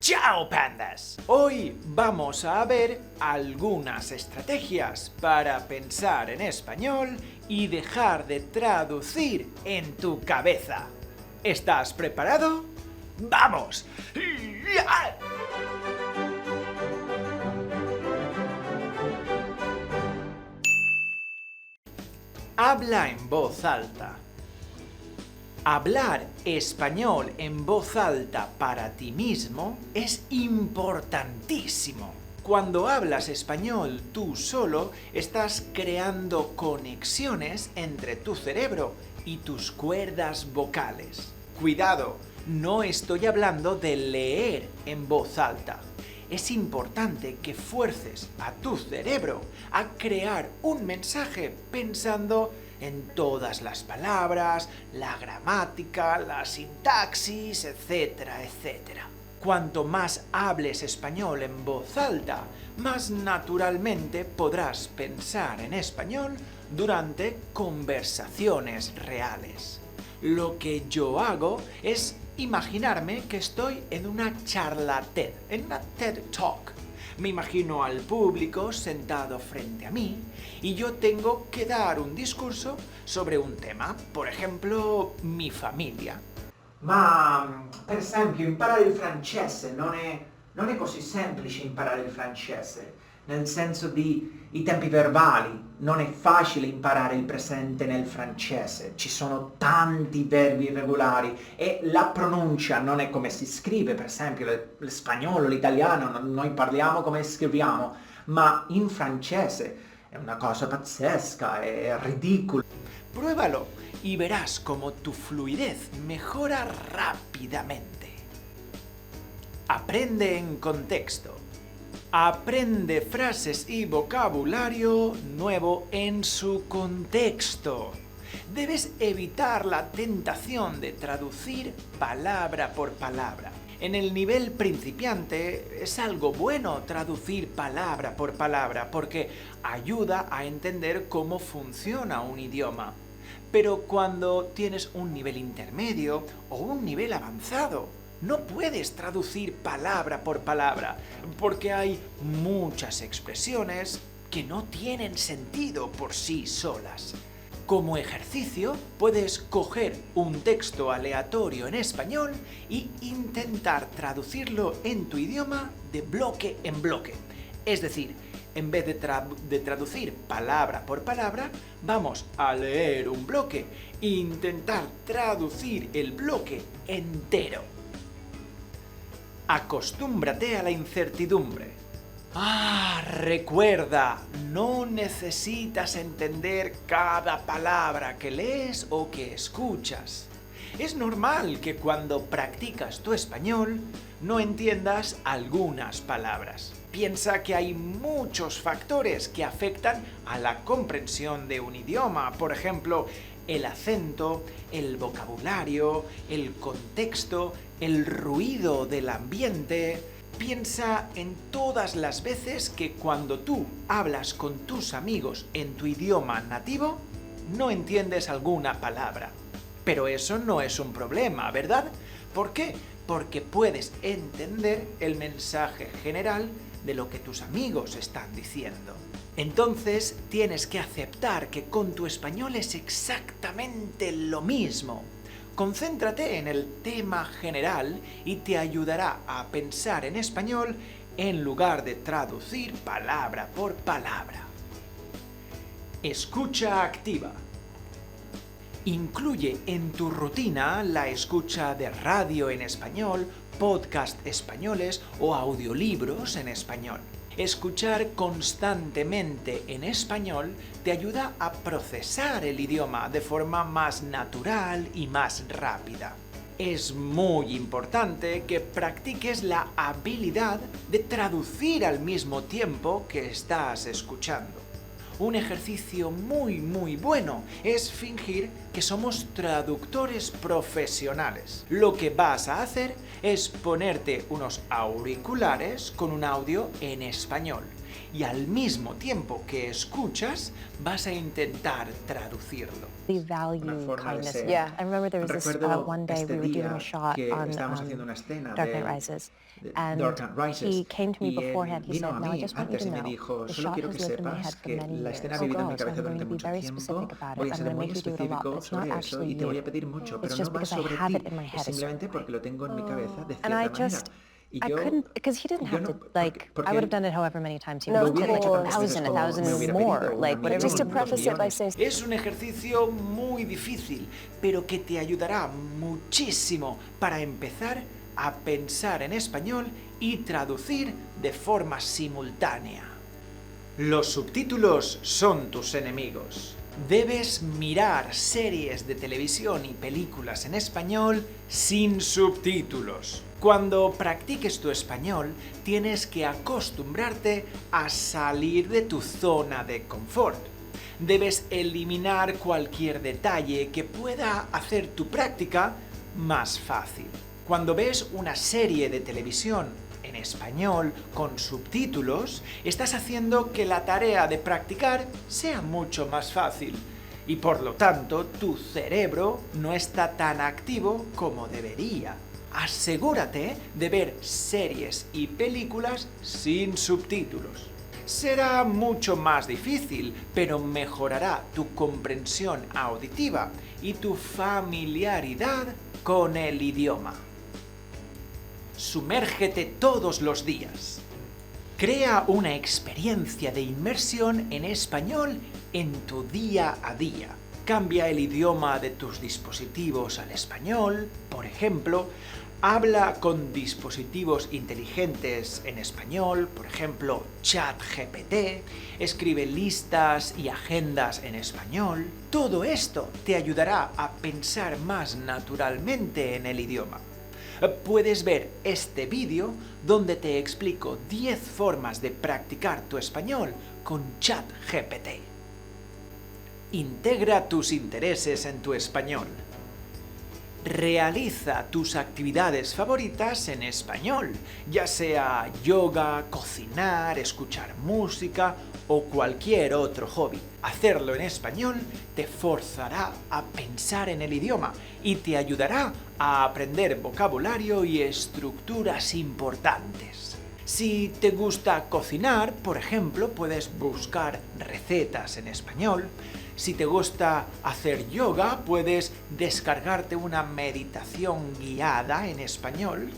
¡Chao, pandas! Hoy vamos a ver algunas estrategias para pensar en español y dejar de traducir en tu cabeza. ¿Estás preparado? ¡Vamos! Habla en voz alta. Hablar español en voz alta para ti mismo es importantísimo. Cuando hablas español tú solo, estás creando conexiones entre tu cerebro y tus cuerdas vocales. Cuidado, no estoy hablando de leer en voz alta. Es importante que fuerces a tu cerebro a crear un mensaje pensando en todas las palabras, la gramática, la sintaxis, etcétera, etcétera. Cuanto más hables español en voz alta, más naturalmente podrás pensar en español durante conversaciones reales. Lo que yo hago es imaginarme que estoy en una charla TED, en una TED Talk. Me imagino al público sentado frente a mí y yo tengo que dar un discurso sobre un tema, por ejemplo, mi familia. Ma, per esempio, imparare il francese non è così semplice imparare il francese, nel senso di i tempi verbali. Non è facile imparare il presente nel francese, ci sono tanti verbi irregolari e la pronuncia non è come si scrive, per esempio lo spagnolo, l'italiano, noi parliamo come scriviamo, ma in francese è una cosa pazzesca, è ridicolo. Pruébalo y verás cómo tu fluidez mejora rápidamente. Aprende en contexto. Aprende frases y vocabulario nuevo en su contexto. Debes evitar la tentación de traducir palabra por palabra. En el nivel principiante es algo bueno traducir palabra por palabra porque ayuda a entender cómo funciona un idioma. Pero cuando tienes un nivel intermedio o un nivel avanzado, no puedes traducir palabra por palabra, porque hay muchas expresiones que no tienen sentido por sí solas. Como ejercicio, puedes coger un texto aleatorio en español e intentar traducirlo en tu idioma de bloque en bloque. Es decir, en vez de traducir palabra por palabra, vamos a leer un bloque e intentar traducir el bloque entero. Acostúmbrate a la incertidumbre. Recuerda, no necesitas entender cada palabra que lees o que escuchas. Es normal que cuando practicas tu español no entiendas algunas palabras. Piensa que hay muchos factores que afectan a la comprensión de un idioma, por ejemplo, el acento, el vocabulario, el contexto, el ruido del ambiente. Piensa en todas las veces que cuando tú hablas con tus amigos en tu idioma nativo, no entiendes alguna palabra. Pero eso no es un problema, ¿verdad? ¿Por qué? Porque puedes entender el mensaje general de lo que tus amigos están diciendo. Entonces tienes que aceptar que con tu español es exactamente lo mismo. Concéntrate en el tema general y te ayudará a pensar en español en lugar de traducir palabra por palabra. Escucha activa. Incluye en tu rutina la escucha de radio en español, podcast españoles o audiolibros en español. Escuchar constantemente en español te ayuda a procesar el idioma de forma más natural y más rápida. Es muy importante que practiques la habilidad de traducir al mismo tiempo que estás escuchando. Un ejercicio muy bueno es fingir que somos traductores profesionales. Lo que vas a hacer es ponerte unos auriculares con un audio en español y al mismo tiempo que escuchas vas a intentar traducirlo. We value Una forma de kindness. ser. Yeah, I remember there was this Recuerdo one day este we were doing día a shot que on estábamos haciendo una escena Dark Knight de Rises, And Dark Knight Rises. he came to me Y él beforehand. He vino said, a "Now I mí just want you antes to y me know, dijo, the solo shot quiero has que lived in my head sepas for que many la years. escena ha Oh, vivido en mi God, so cabeza I'm going durante to be mucho very tiempo, specific about it. voy a I'm ser going to muy make you do it a lot, but específico it's not sobre eso actually y te voy a you. pedir mucho, pero It's no just va because I sobre have ti, it in my es head a certain simplemente way." porque lo tengo en mi cabeza de And I cierta manera. just, Y I yo, couldn't, because he didn't yo have no, to, like, porque I would have él done it however many times he lo wanted, hubiera like hecho tantas 1,000, veces como me 1,000 hubiera more, pedido, like whatever he millón, wanted. 2 millones. Es un ejercicio muy difícil, pero que te ayudará muchísimo para empezar a pensar en español y traducir de forma simultánea. Los subtítulos son tus enemigos. Debes mirar series de televisión y películas en español sin subtítulos. Cuando practiques tu español, tienes que acostumbrarte a salir de tu zona de confort. Debes eliminar cualquier detalle que pueda hacer tu práctica más fácil. Cuando ves una serie de televisión en español con subtítulos, estás haciendo que la tarea de practicar sea mucho más fácil y por lo tanto tu cerebro no está tan activo como debería. Asegúrate de ver series y películas sin subtítulos. Será mucho más difícil, pero mejorará tu comprensión auditiva y tu familiaridad con el idioma. Sumérgete todos los días. Crea una experiencia de inmersión en español en tu día a día. Cambia el idioma de tus dispositivos al español, por ejemplo, habla con dispositivos inteligentes en español, por ejemplo, ChatGPT, escribe listas y agendas en español. Todo esto te ayudará a pensar más naturalmente en el idioma. Puedes ver este vídeo donde te explico 10 formas de practicar tu español con ChatGPT. Integra tus intereses en tu español. Realiza tus actividades favoritas en español, ya sea yoga, cocinar, escuchar música o cualquier otro hobby. Hacerlo en español te forzará a pensar en el idioma y te ayudará a aprender vocabulario y estructuras importantes. Si te gusta cocinar, por ejemplo, puedes buscar recetas en español. Si te gusta hacer yoga, puedes descargarte una meditación guiada en español.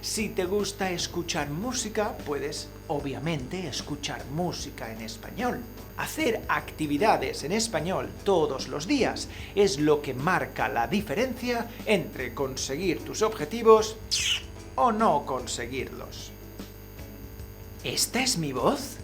Si te gusta escuchar música, puedes, obviamente, escuchar música en español. Hacer actividades en español todos los días es lo que marca la diferencia entre conseguir tus objetivos o no conseguirlos. ¿Esta es mi voz?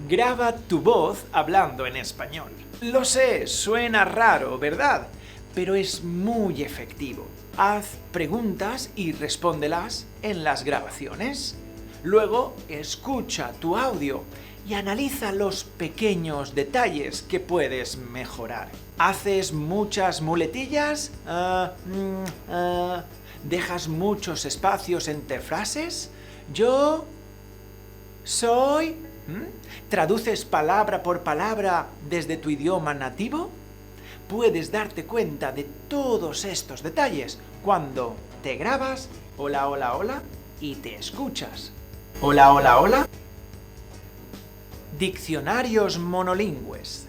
Graba tu voz hablando en español. Lo sé, suena raro, ¿verdad? Pero es muy efectivo. Haz preguntas y respóndelas en las grabaciones. Luego, escucha tu audio y analiza los pequeños detalles que puedes mejorar. ¿Haces muchas muletillas? ¿Dejas muchos espacios entre frases? Yo soy... ¿Traduces palabra por palabra desde tu idioma nativo? Puedes darte cuenta de todos estos detalles cuando te grabas, hola, hola, hola, y te escuchas. Hola, hola, hola. Diccionarios monolingües.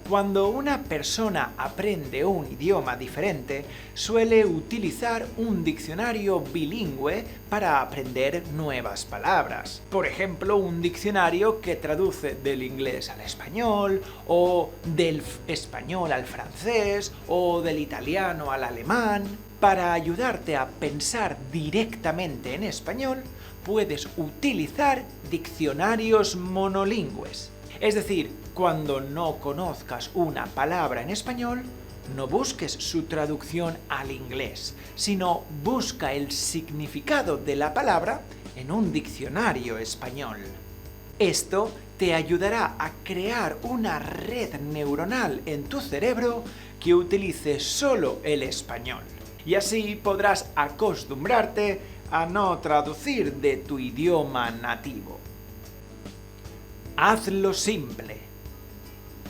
Cuando una persona aprende un idioma diferente, suele utilizar un diccionario bilingüe para aprender nuevas palabras. Por ejemplo, un diccionario que traduce del inglés al español, o del español al francés, o del italiano al alemán. Para ayudarte a pensar directamente en español, puedes utilizar diccionarios monolingües. Es decir, cuando no conozcas una palabra en español, no busques su traducción al inglés, sino busca el significado de la palabra en un diccionario español. Esto te ayudará a crear una red neuronal en tu cerebro que utilice solo el español. Y así podrás acostumbrarte a no traducir de tu idioma nativo. Hazlo simple.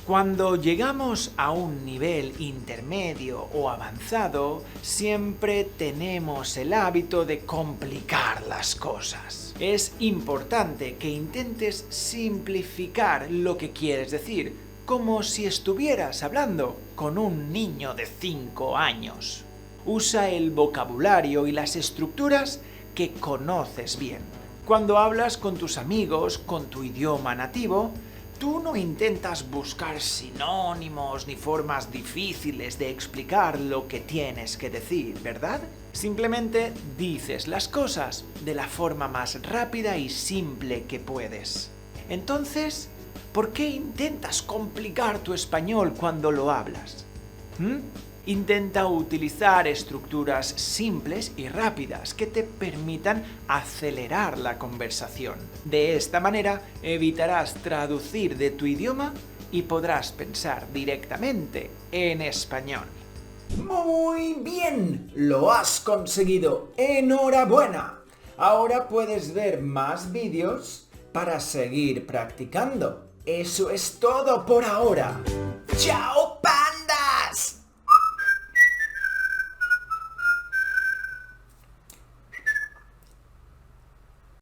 Cuando llegamos a un nivel intermedio o avanzado, siempre tenemos el hábito de complicar las cosas. Es importante que intentes simplificar lo que quieres decir, como si estuvieras hablando con un niño de 5 años. Usa el vocabulario y las estructuras que conoces bien. Cuando hablas con tus amigos con tu idioma nativo, tú no intentas buscar sinónimos ni formas difíciles de explicar lo que tienes que decir, ¿verdad? Simplemente dices las cosas de la forma más rápida y simple que puedes. Entonces, ¿por qué intentas complicar tu español cuando lo hablas? Intenta utilizar estructuras simples y rápidas que te permitan acelerar la conversación. De esta manera evitarás traducir de tu idioma y podrás pensar directamente en español. Muy bien, lo has conseguido. ¡Enhorabuena! Ahora puedes ver más vídeos para seguir practicando. Eso es todo por ahora. ¡Chao!